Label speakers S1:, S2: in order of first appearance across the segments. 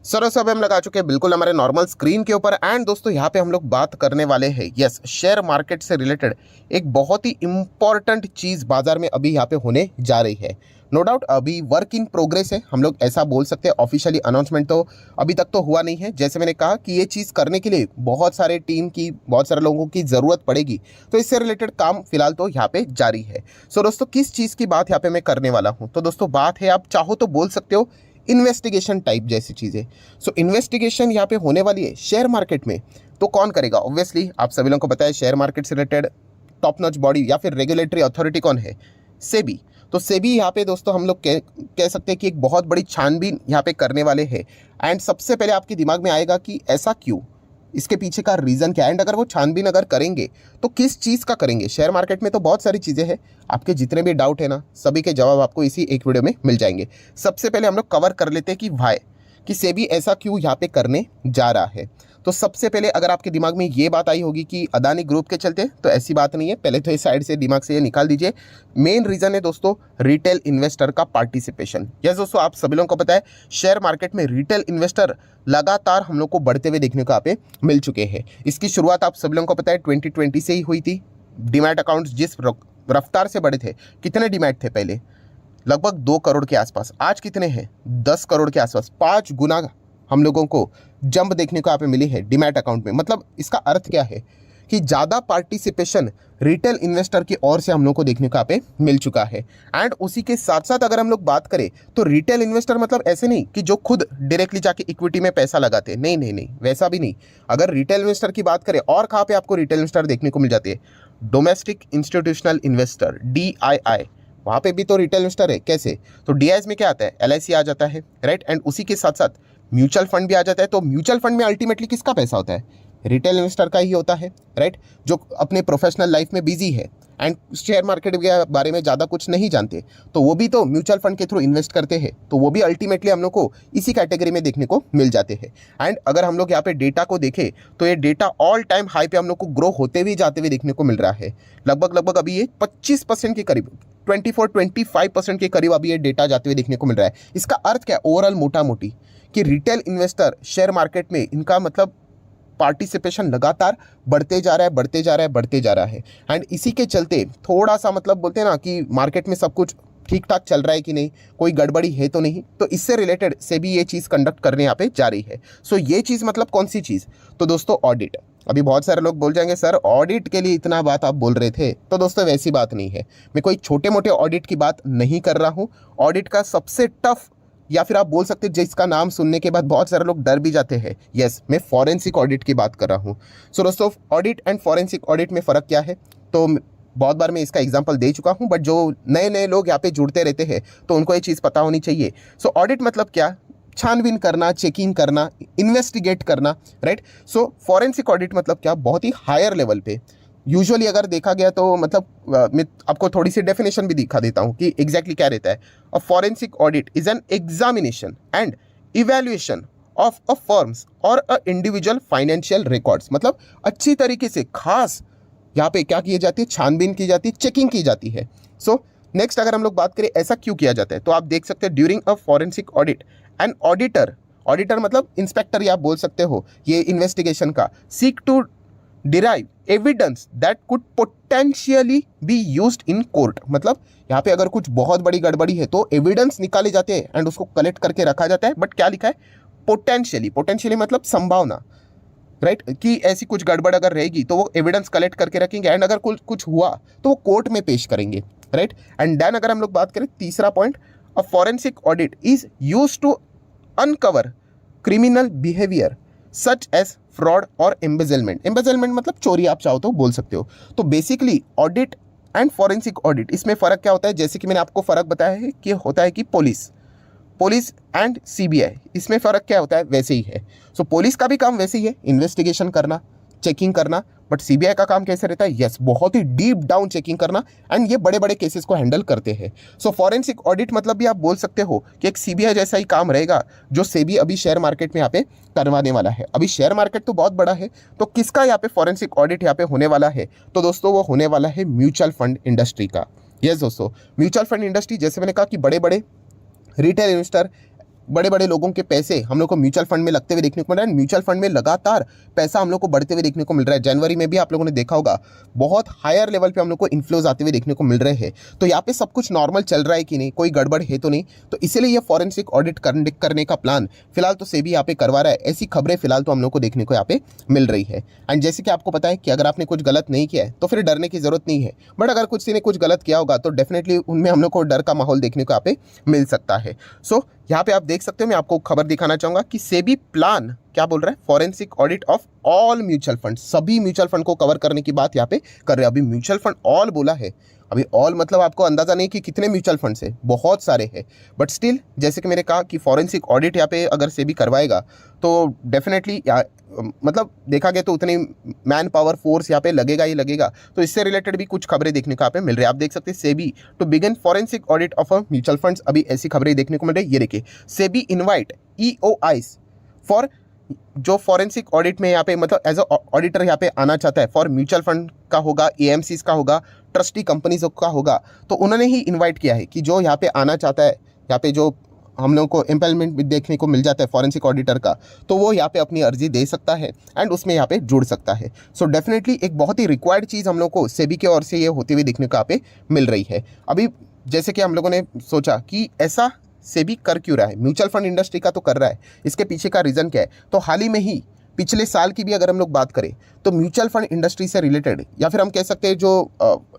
S1: Sir सब हम लगा चुके हैं बिल्कुल हमारे नॉर्मल स्क्रीन के ऊपर। एंड दोस्तों यहाँ पे हम लोग बात करने वाले हैं यस शेयर मार्केट से रिलेटेड एक बहुत ही इंपॉर्टेंट चीज़ बाजार में अभी यहाँ पे होने जा रही है। नो डाउट अभी वर्क इन प्रोग्रेस है, हम लोग ऐसा बोल सकते हैं। ऑफिशियली अनाउंसमेंट तो अभी तक तो हुआ नहीं है। जैसे मैंने कहा कि ये चीज़ करने के लिए बहुत सारे टीम की, बहुत सारे लोगों की ज़रूरत पड़ेगी, तो इससे रिलेटेड काम फिलहाल तो यहाँ पे जारी है। सो दोस्तों किस चीज़ की बात यहाँ पे मैं करने वाला हूँ, तो दोस्तों बात है, आप चाहो तो बोल सकते हो इन्वेस्टिगेशन टाइप जैसी चीज़ें। सो इन्वेस्टिगेशन यहाँ पे होने वाली है शेयर मार्केट में। तो कौन करेगा? ऑब्वियसली आप सभी लोगों को पता है शेयर मार्केट से रिलेटेड टॉप नॉच बॉडी या फिर रेगुलेटरी अथॉरिटी कौन है? सेबी। तो सेबी यहाँ पे दोस्तों हम लोग कह सकते हैं कि एक बहुत बड़ी छानबीन यहाँ पे करने वाले हैं। एंड सबसे पहले आपके दिमाग में आएगा कि ऐसा क्यों, इसके पीछे का रीज़न क्या है, एंड अगर वो छानबीन अगर करेंगे तो किस चीज़ का करेंगे। शेयर मार्केट में तो बहुत सारी चीज़ें हैं, आपके जितने भी डाउट है ना सभी के जवाब आपको इसी एक वीडियो में मिल जाएंगे। सबसे पहले हम लोग कवर कर लेते हैं कि वाई, कि सेबी ऐसा क्यों यहाँ पे करने जा रहा है। तो सबसे पहले अगर आपके दिमाग में ये बात आई होगी कि अदानी ग्रुप के चलते, तो ऐसी बात नहीं है। पहले तो इस साइड से दिमाग से ये निकाल दीजिए। मेन रीज़न है दोस्तों रिटेल इन्वेस्टर का पार्टिसिपेशन। यस दोस्तों, आप सभी लोगों को पता है शेयर मार्केट में रिटेल इन्वेस्टर लगातार हम लोग को बढ़ते हुए देखने को यहाँ पे मिल चुके हैं। इसकी शुरुआत आप सभी लोगों को पता है 2020 से ही हुई थी। डीमैट अकाउंट्स जिस रफ्तार से बढ़े थे, कितने डीमैट थे पहले? लगभग 2 करोड़ के आसपास। आज कितने हैं? 10 करोड़ के आसपास। 5 गुना हम लोगों को जंप देखने को यहाँ पे मिली है डीमैट अकाउंट में। मतलब इसका अर्थ क्या है कि ज़्यादा पार्टिसिपेशन रिटेल इन्वेस्टर की ओर से हम लोग को देखने को यहाँ पे मिल चुका है। एंड उसी के साथ साथ अगर हम लोग बात करें तो रिटेल इन्वेस्टर मतलब ऐसे नहीं कि जो खुद डायरेक्टली जाके इक्विटी में पैसा लगाते, नहीं नहीं नहीं, वैसा भी नहीं। अगर रिटेल इन्वेस्टर की बात करें, और कहाँ पे आपको रिटेल इन्वेस्टर देखने को मिल जाती है? डोमेस्टिक इंस्टीट्यूशनल इन्वेस्टर, DII, वहाँ पे भी तो रिटेल इन्वेस्टर है। कैसे? तो DIs में क्या आता है? LIC आ जाता है, राइट। एंड उसी के साथ साथ म्यूचुअल फंड भी आ जाता है। तो म्यूचुअल फंड में अल्टीमेटली किसका पैसा होता है? रिटेल इन्वेस्टर का ही होता है, राइट, जो अपने प्रोफेशनल लाइफ में बिजी है एंड शेयर मार्केट के बारे में ज़्यादा कुछ नहीं जानते, तो वो भी तो म्यूचुअल फंड के थ्रू इन्वेस्ट करते हैं। तो वो भी अल्टीमेटली हम लोग को इसी कैटेगरी में देखने को मिल जाते हैं। एंड अगर हम लोग यहाँ पे डेटा को देखें तो ये डेटा ऑल टाइम हाई पे हम लोग को ग्रो होते हुए जाते हुए देखने को मिल रहा है। लगभग अभी ये 25% के करीब, 24-25% के करीब अभी ये डेटा जाते हुए देखने को मिल रहा है। इसका अर्थ क्या है ओवरऑल मोटा मोटी? कि रिटेल इन्वेस्टर शेयर मार्केट में इनका मतलब पार्टिसिपेशन लगातार बढ़ते जा रहा है, बढ़ते जा रहा है, बढ़ते जा रहा है। एंड इसी के चलते थोड़ा सा मतलब बोलते हैं ना कि मार्केट में सब कुछ ठीक ठाक चल रहा है कि नहीं, कोई गड़बड़ी है तो नहीं, तो इससे रिलेटेड से भी ये चीज़ कंडक्ट करने यहाँ पे जा रही है। सो ये चीज़ मतलब कौन सी चीज़? तो दोस्तों ऑडिट। अभी बहुत सारे लोग बोल जाएंगे सर ऑडिट के लिए इतना बात आप बोल रहे थे, तो दोस्तों वैसी बात नहीं है। मैं कोई छोटे मोटे ऑडिट की बात नहीं कर रहा हूँ। ऑडिट का सबसे टफ, या फिर आप बोल सकते हैं जिसका नाम सुनने के बाद बहुत सारे लोग डर भी जाते हैं, यस, मैं फॉरेंसिक ऑडिट की बात कर रहा हूँ। सो दोस्तों ऑडिट एंड फॉरेंसिक ऑडिट में फ़र्क क्या है? तो बहुत बार मैं इसका एग्जांपल दे चुका हूँ, बट जो नए नए लोग यहाँ पे जुड़ते रहते हैं तो उनको ये चीज़ पता होनी चाहिए। सो ऑडिट मतलब क्या? छानबीन करना, चेकिंग करना, इन्वेस्टिगेट करना, राइट। सो फॉरेंसिक ऑडिट मतलब क्या? बहुत ही हायर लेवल पे यूजुअली अगर देखा गया तो मतलब मैं आपको थोड़ी सी डेफिनेशन भी दिखा देता हूँ कि एग्जैक्टली क्या रहता है। A forensic audit is an examination and evaluation of a firms और अ इंडिविजुअल फाइनेंशियल रिकॉर्ड्स। मतलब अच्छी तरीके से खास यहाँ पे क्या की जाती है? छानबीन की जाती है, चेकिंग की जाती है। सो नेक्स्ट अगर हम लोग बात करें ऐसा क्यों किया जाता है, तो आप देख सकते हैं during a forensic audit an auditor, auditor मतलब इंस्पेक्टर या आप बोल सकते हो ये इन्वेस्टिगेशन का, seek to derive evidence that could potentially be used in court. मतलब यहाँ पे अगर कुछ बहुत बड़ी गड़बड़ी है तो एविडेंस निकाले जाते हैं एंड उसको कलेक्ट करके रखा जाता है। बट क्या लिखा है? पोटेंशियली। पोटेंशियली मतलब संभावना, राइट, कि ऐसी कुछ गड़बड़ अगर रहेगी तो वो एविडेंस कलेक्ट करके रखेंगे एंड अगर कुछ हुआ तो वो कोर्ट में पेश करेंगे, राइट। एंड देन अगर हम लोग बात करें तीसरा point, a forensic audit is used to uncover criminal behaviour such as fraud और एम्बेजलमेंट। एम्बेजलमेंट मतलब चोरी आप चाहो तो बोल सकते हो। तो basically audit and forensic audit, इसमें फ़र्क क्या होता है? जैसे कि मैंने आपको फ़र्क बताया है कि होता है कि पुलिस एंड CBI, इसमें फ़र्क क्या होता है? वैसे ही है। सो पुलिस का भी काम वैसे ही है, इन्वेस्टिगेशन करना, चेकिंग करना। बट CBI का काम कैसे रहता है? यस, बहुत ही डीप डाउन चेकिंग करना एंड ये बड़े बड़े केसेस को हैंडल करते हैं। सो फॉरेंसिक ऑडिट मतलब भी आप बोल सकते हो कि एक CBI जैसा ही काम रहेगा जो सेबी अभी शेयर मार्केट में यहाँ पे करवाने वाला है। अभी शेयर मार्केट तो बहुत बड़ा है, तो किसका यहाँ पे फॉरेंसिक ऑडिट यहाँ पे होने वाला है? तो दोस्तों वो होने वाला है म्यूचुअल फंड इंडस्ट्री का। यस दोस्तों, म्यूचुअल फंड इंडस्ट्री, जैसे मैंने कहा कि बड़े बड़े रिटेल इन्वेस्टर बड़े बड़े लोगों के पैसे हम लोग को म्यूचुअल फंड में लगते हुए देखने को मिल रहा है। म्यूचुअल फंड में लगातार पैसा हम लोग को बढ़ते हुए देखने को मिल रहा है। जनवरी में भी आप लोगों ने देखा होगा बहुत हायर लेवल पे हम लोग को इन्फ्लोज आते हुए देखने को मिल रहे हैं। तो यहाँ पे सब कुछ नॉर्मल चल रहा है कि नहीं, कोई गड़बड़ है तो नहीं। तो इसीलिए ये फॉरेंसिक ऑडिट करने का प्लान फिलहाल तो सेबी यहाँ पे करवा रहा है। ऐसी खबरें फिलहाल तो हम लोग को देखने को यहाँ पे मिल रही है। एंड जैसे कि आपको पता है कि अगर आपने कुछ गलत नहीं किया है तो फिर डरने की जरूरत नहीं है, बट अगर कुछ ने कुछ गलत किया होगा तो डेफिनेटली उनमें हम लोग को डर का माहौल देखने को यहाँ पे मिल सकता है। सो यहाँ पे आप देख सकते हो, मैं आपको खबर दिखाना चाहूंगा कि सेबी प्लान क्या बोल रहा है, forensic audit of all mutual fund, सभी म्यूचुअल फंड को कवर करने की बात यहाँ पे कर रहे हैं। अभी म्यूचुअल फंड ऑल बोला है, अभी ऑल मतलब आपको अंदाजा नहीं कि कितने म्यूचुअल फंड्स है, बहुत सारे हैं, बट स्टिल जैसे कि मैंने कहा कि फॉरेंसिक ऑडिट यहाँ पे अगर सेबी करवाएगा तो डेफिनेटली मतलब देखा गया तो उतनी मैन पावर फोर्स यहाँ पे लगेगा ही लगेगा। तो इससे रिलेटेड भी कुछ खबरें देखने को यहाँ पे मिल रही है। आप देख सकते हैं SEBI to begin forensic audit of a mutual funds, अभी ऐसी खबरें देखने को मिल रही है। ये देखिए, सेबी इनवाइट EOIs फॉर, जो फॉरेंसिक ऑडिट में यहाँ पे मतलब एज अ ऑडिटर यहाँ पे आना चाहता है, फॉर म्यूचुअल फंड का होगा, AMCs का होगा, ट्रस्टी कंपनीज का होगा, तो उन्होंने ही इनवाइट किया है कि जो यहाँ पे आना चाहता है, यहाँ पे जो हम लोग को एम्प्लॉयमेंट भी देखने को मिल जाता है फॉरेंसिक ऑडिटर का, तो वो यहाँ पे अपनी अर्जी दे सकता है एंड उसमें यहाँ पे जुड़ सकता है। सो डेफिनेटली एक बहुत ही रिक्वायर्ड चीज़ हम लोग को सेबी की ओर से ये होते हुए देखने को यहाँ पे मिल रही है। अभी जैसे कि हम लोगों ने सोचा कि ऐसा सेबी कर क्यों रहा है, म्यूचुअल फंड इंडस्ट्री का तो कर रहा है, इसके पीछे का रीज़न क्या है। तो हाल ही में ही पिछले साल की भी अगर हम लोग बात करें तो म्यूचुअल फंड इंडस्ट्री से रिलेटेड या फिर हम कह सकते हैं जो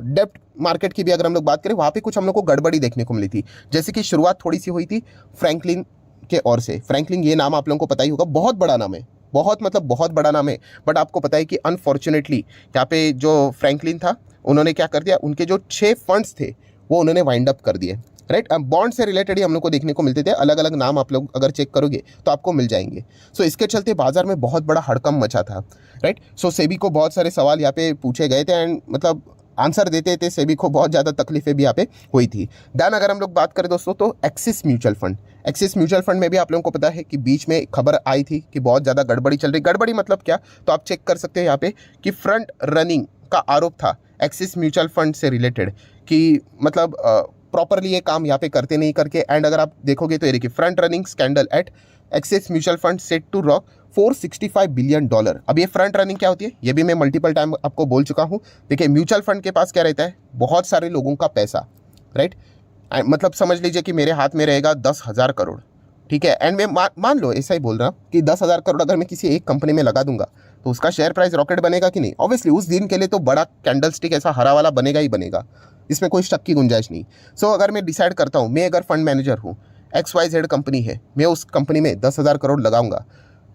S1: डेप्ट मार्केट की भी अगर हम लोग बात करें, वहाँ पे कुछ हम लोग को गड़बड़ी देखने को मिली थी। जैसे कि शुरुआत थोड़ी सी हुई थी फ्रैंकलिन के ओर से। फ्रैंकलिन ये नाम आप लोगों को पता ही होगा, बहुत बड़ा नाम है, बहुत मतलब बहुत बड़ा नाम है, बट आपको पता है कि अनफॉर्चुनेटली यहाँ पे जो फ्रैंकलिन था उन्होंने क्या कर दिया, उनके जो 6 फंड्स थे वो उन्होंने वाइंड अप कर दिए, राइट। बॉन्ड से रिलेटेड ही हम लोग को देखने को मिलते थे, अलग अलग नाम आप लोग अगर चेक करोगे तो आपको मिल जाएंगे। सो इसके चलते बाजार में बहुत बड़ा हड़कंप मचा था, राइट। सो सेबी को बहुत सारे सवाल यहाँ पे पूछे गए थे एंड मतलब आंसर देते थे, सेबी को बहुत ज़्यादा तकलीफें भी यहाँ पे हुई थी। देन अगर हम लोग बात करें दोस्तों तो axis mutual fund, axis mutual fund में भी आप लोगों को पता है कि बीच में खबर आई थी कि बहुत ज़्यादा गड़बड़ी चल रही। गड़बड़ी मतलब क्या, तो आप चेक कर सकते हैं यहाँ पे कि फ्रंट रनिंग का आरोप था एक्सिस म्यूचुअल फंड से रिलेटेड, कि मतलब प्रॉपरली ये काम यहाँ पे करते नहीं करके। एंड अगर आप देखोगे तो ये देखिए, front running scandal at Axis mutual fund set to rock $465 billion. अब ये फ्रंट रनिंग क्या होती है, ये भी मैं मल्टीपल टाइम आपको बोल चुका हूँ। देखिए म्यूचुअल फंड के पास क्या रहता है, बहुत सारे लोगों का पैसा, राइट। मतलब समझ लीजिए कि मेरे हाथ में रहेगा 10,000 करोड़, ठीक है। एंड मैं मान लो ऐसा ही बोल रहा हूँ कि 10,000 करोड़ अगर मैं किसी एक कंपनी में लगा दूंगा तो उसका शेयर प्राइस रॉकेट बनेगा कि नहीं। ऑब्वियसली उस दिन के लिए तो बड़ा कैंडल स्टिक ऐसा हरा वाला बनेगा ही बनेगा, इसमें कोई शक की गुंजाइश नहीं। सो अगर मैं डिसाइड करता हूँ, मैं अगर फंड मैनेजर हूँ, XYZ कंपनी है, मैं उस कंपनी में 10,000 करोड़ लगाऊंगा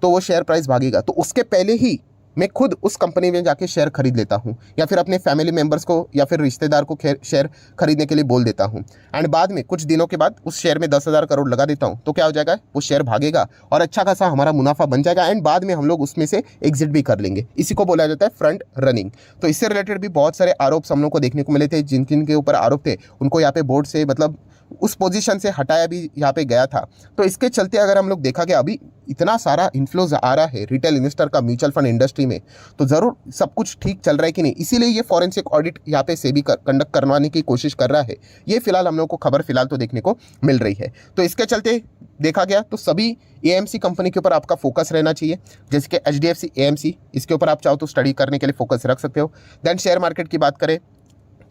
S1: तो वो शेयर प्राइस भागेगा, तो उसके पहले ही मैं खुद उस कंपनी में जाके शेयर खरीद लेता हूँ, या फिर अपने फैमिली मेंबर्स को या फिर रिश्तेदार को शेयर खरीदने के लिए बोल देता हूँ। एंड बाद में कुछ दिनों के बाद उस शेयर में 10,000 करोड़ लगा देता हूँ, तो क्या हो जाएगा, वो शेयर भागेगा और अच्छा खासा हमारा मुनाफा बन जाएगा एंड बाद में हम लोग उसमें से एग्जिट भी कर लेंगे। इसी को बोला जाता है फ्रंट रनिंग। तो इससे रिलेटेड भी बहुत सारे आरोप हम लोग को देखने को मिले थे। जिन जिन के ऊपर आरोप थे उनको यहाँ पे बोर्ड से मतलब उस पोजीशन से हटाया भी यहाँ पे गया था। तो इसके चलते अगर हम लोग देखा गया अभी इतना सारा इन्फ्लोज आ रहा है रिटेल इन्वेस्टर का म्यूचुअल फंड इंडस्ट्री में, तो ज़रूर सब कुछ ठीक चल रहा है कि नहीं। इसीलिए ये फॉरेंसिक ऑडिट यहाँ पे सेबी कंडक्ट करवाने की कोशिश कर रहा है। ये फिलहाल हम लोग को खबर फिलहाल तो देखने को मिल रही है। तो इसके चलते देखा गया तो सभी AMC कंपनी के ऊपर आपका फोकस रहना चाहिए, जैसे कि HDFC AMC, इसके ऊपर आप चाहो तो स्टडी करने के लिए फोकस रख सकते हो। देन शेयर मार्केट की बात करें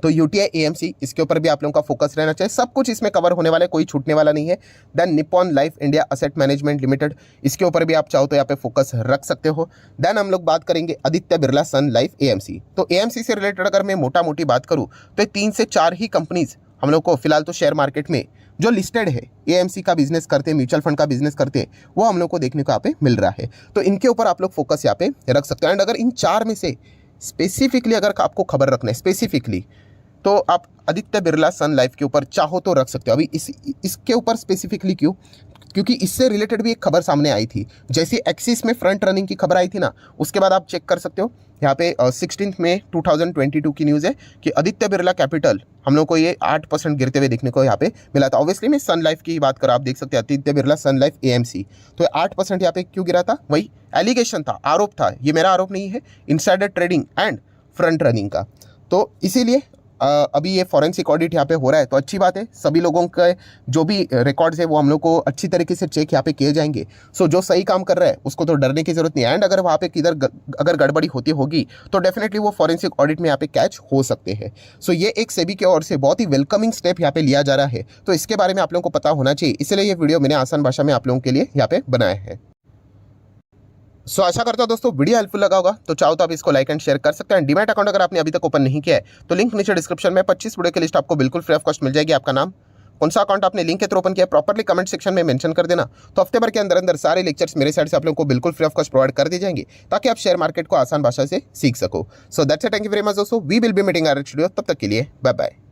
S1: तो UTI AMC, इसके ऊपर भी आप लोगों का फोकस रहना चाहिए। सब कुछ इसमें कवर होने वाला है, कोई छूटने वाला नहीं है। Then Nippon life India asset management limited, इसके ऊपर भी आप चाहो तो यहाँ पे फोकस रख सकते हो। देन हम लोग बात करेंगे आदित्य बिरला सन लाइफ AMC। तो AMC से रिलेटेड अगर मैं मोटा मोटी बात करूँ तो 3 से 4 ही कंपनीज हम लोग को फिलहाल तो शेयर मार्केट में जो लिस्टेड है, AMC का बिजनेस करते हैं, म्यूचुअल फंड का बिजनेस करते हैं, वो हम लोग को देखने को यहाँ पे मिल रहा है। तो इनके ऊपर आप लोग फोकस यहाँ पे रख सकते हो। एंड अगर इन 4 में से स्पेसिफिकली अगर आपको खबर रखना है स्पेसिफिकली, तो आप आदित्य बिरला सन लाइफ के ऊपर चाहो तो रख सकते हो। अभी इसके ऊपर स्पेसिफिकली क्यों, क्योंकि इससे रिलेटेड भी एक खबर सामने आई थी। जैसे एक्सिस में फ्रंट रनिंग की खबर आई थी ना, उसके बाद आप चेक कर सकते हो यहाँ पे 16 मई 2022 की न्यूज़ है कि आदित्य बिरला कैपिटल हम लोग को ये 8% गिरते हुए देखने को यहाँ पे मिला था। ऑब्वियसली मैं सन लाइफ की बात कर, आप देख सकते हैं आदित्य बिरला सन लाइफ AMC, तो 8% यहाँ पे क्यों गिरा था, वही एलिगेशन था, आरोप था, ये मेरा आरोप नहीं है, insider trading and front running का। तो इसीलिए अभी ये फॉरेंसिक ऑडिट यहाँ पे हो रहा है, तो अच्छी बात है। सभी लोगों के जो भी रिकॉर्ड्स है वो हम लोग को अच्छी तरीके से चेक यहाँ पे किए जाएंगे। सो जो सही काम कर रहा है उसको तो डरने की जरूरत नहीं है। एंड अगर वहाँ पे किधर अगर गड़बड़ी होती होगी तो डेफिनेटली वो फॉरेंसिक ऑडिट में यहाँ पे कैच हो सकते हैं। सो ये एक सेबी की ओर से बहुत ही वेलकमिंग स्टेप यहाँ पे लिया जा रहा है, तो इसके बारे में आप लोगों को पता होना चाहिए, इसलिए ये वीडियो मैंने आसान भाषा में आप लोगों के लिए यहाँ पे बनाया है। सो आशा करता हूं दोस्तों वीडियो हेल्पफुल लगा होगा, तो चाहो तो आप इसको लाइक एंड शेयर कर सकते हैं। डीमैट अकाउंट अगर आपने अभी तक ओपन नहीं किया है तो लिंक नीचे डिस्क्रिप्शन में 25 वीडियो की लिस्ट आपको बिल्कुल फ्री ऑफ कॉस्ट मिल जाएगी। आपका नाम, कौन सा अकाउंट आपने लिंक के थ्रू ओपन किया है, प्रॉपर्ली कमेंट सेक्शन में मेंशन कर देना। तो हफ्ते भर के अंदर अंदर सारे लेक्चर्स मेरे साइड से आप लोगों को बिल्कुल फ्री ऑफ कॉस्ट प्रोवाइड कर दिए जाएंगे, ताकि आप शेयर मार्केट को आसान भाषा से सीख सको। So that's it, thank you very much दोस्तों, we will be meeting our next video. तब तक के लिए बाय बाय।